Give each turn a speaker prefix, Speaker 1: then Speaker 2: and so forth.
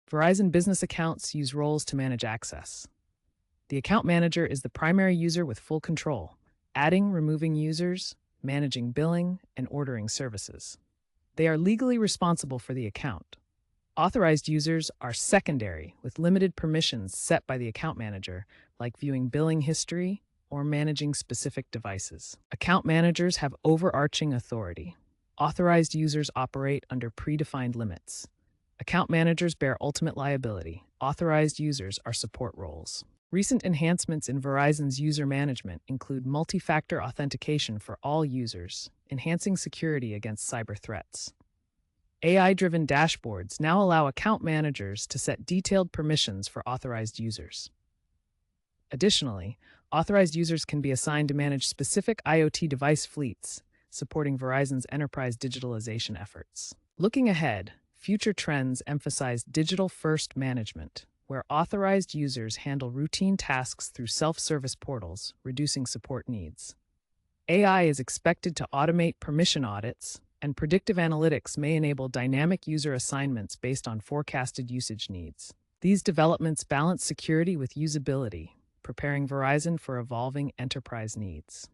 Speaker 1: Verizon business accounts use roles to manage access. The account manager is the primary user with full control, adding, removing users, managing billing, and ordering services. They are legally responsible for the account. Authorized users are secondary, with limited permissions set by the account manager, like viewing billing history or managing specific devices. Account managers have overarching authority. Authorized users operate under predefined limits. Account managers bear ultimate liability. Authorized users are support roles. Recent enhancements in Verizon's user management include multi-factor authentication for all users, enhancing security against cyber threats. AI-driven dashboards now allow account managers to set detailed permissions for authorized users. Additionally, authorized users can be assigned to manage specific IoT device fleets, supporting Verizon's enterprise digitalization efforts. Looking ahead, future trends emphasize digital-first management, where authorized users handle routine tasks through self-service portals, reducing support needs. AI is expected to automate permission audits, and predictive analytics may enable dynamic user assignments based on forecasted usage needs. These developments balance security with usability, preparing Verizon for evolving enterprise needs.